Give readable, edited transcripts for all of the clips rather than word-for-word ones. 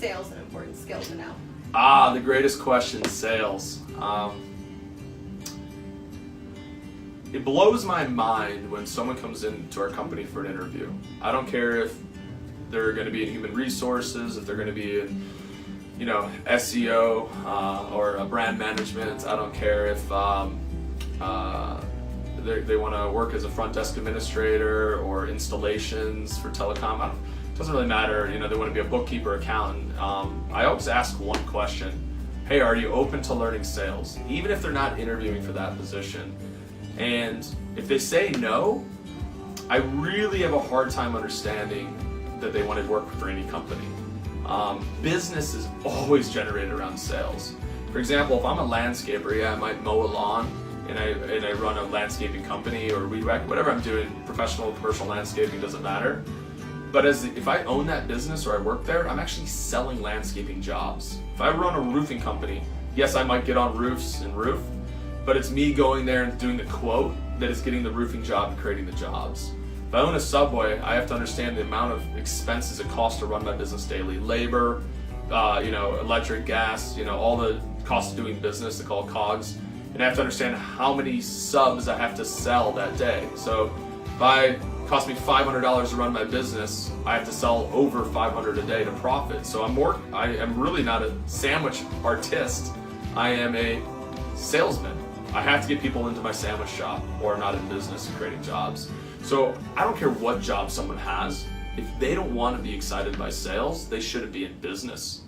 sales an important skill to know? The greatest question, sales. It blows my mind when someone comes into our company for an interview. I don't care if they're going to be in human resources, if they're going to be in, SEO or brand management. I don't care if they want to work as a front desk administrator or installations for telecom. It doesn't really matter. They want to be a bookkeeper, accountant. I always ask one question: hey, are you open to learning sales? Even if they're not interviewing for that position. And if they say no, I really have a hard time understanding that they want to work for any company. Business is always generated around sales. For example, if I'm a landscaper, I might mow a lawn, and I run a landscaping company or weed whack, whatever I'm doing, professional, commercial landscaping, doesn't matter. But if I own that business or I work there, I'm actually selling landscaping jobs. If I run a roofing company, yes, I might get on roofs and roof, but it's me going there and doing the quote that is getting the roofing job and creating the jobs. If I own a Subway, I have to understand the amount of expenses it costs to run my business daily. Labor, electric, gas, all the costs of doing business, they call it COGS. And I have to understand how many subs I have to sell that day. So if it costs me $500 to run my business, I have to sell over $500 a day to profit. So I am really not a sandwich artist. I am a salesman. I have to get people into my sandwich shop, or I'm not in business and creating jobs. So I don't care what job someone has. If they don't want to be excited by sales, they shouldn't be in business,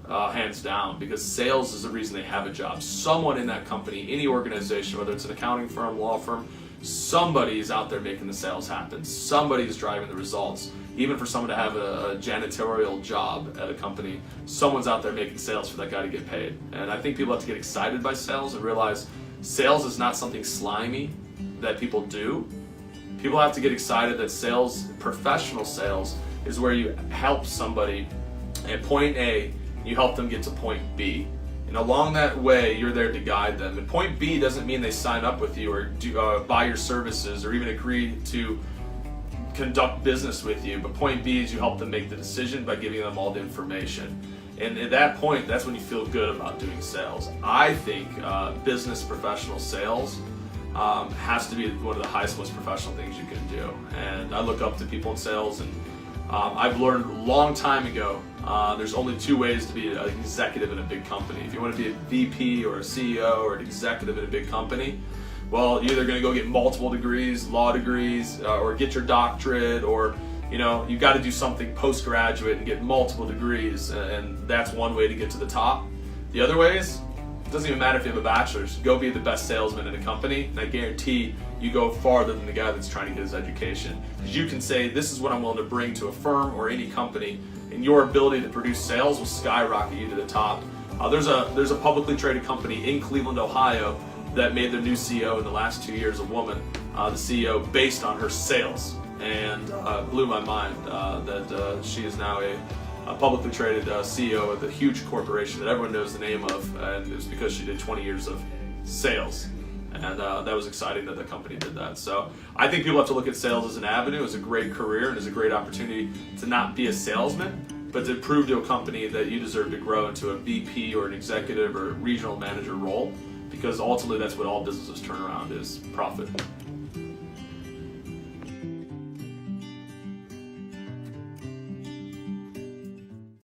hands down, because sales is the reason they have a job. Someone in that company, any organization, whether it's an accounting firm, law firm, somebody is out there making the sales happen. Somebody is driving the results. Even for someone to have a janitorial job at a company, someone's out there making sales for that guy to get paid. And I think people have to get excited by sales and realize sales is not something slimy that people do. People have to get excited that sales, professional sales, is where you help somebody at point A, you help them get to point B. And along that way, you're there to guide them. And point B doesn't mean they sign up with you or buy your services or even agree to conduct business with you. But point B is you help them make the decision by giving them all the information. And at that point, that's when you feel good about doing sales. I think business professional sales has to be one of the highest, most professional things you can do. And I look up to people in sales, and I've learned a long time ago, there's only two ways to be an executive in a big company. If you want to be a VP or a CEO or an executive in a big company, well, you're either going to go get multiple degrees, law degrees, or get your doctorate, or you've got to do something postgraduate and get multiple degrees, and that's one way to get to the top. The other ways, it doesn't even matter if you have a bachelor's. Go be the best salesman in a company, and I guarantee you go farther than the guy that's trying to get his education. Because you can say, this is what I'm willing to bring to a firm or any company, and your ability to produce sales will skyrocket you to the top. There's a publicly traded company in Cleveland, Ohio, that made their new CEO in the last 2 years, a woman, the CEO, based on her sales. And blew my mind that she is now a publicly traded CEO of a huge corporation that everyone knows the name of, and it was because she did 20 years of sales. And that was exciting that the company did that. So I think people have to look at sales as an avenue, as a great career, and as a great opportunity to not be a salesman, but to prove to a company that you deserve to grow into a VP or an executive or regional manager role, because ultimately that's what all businesses turn around is profit.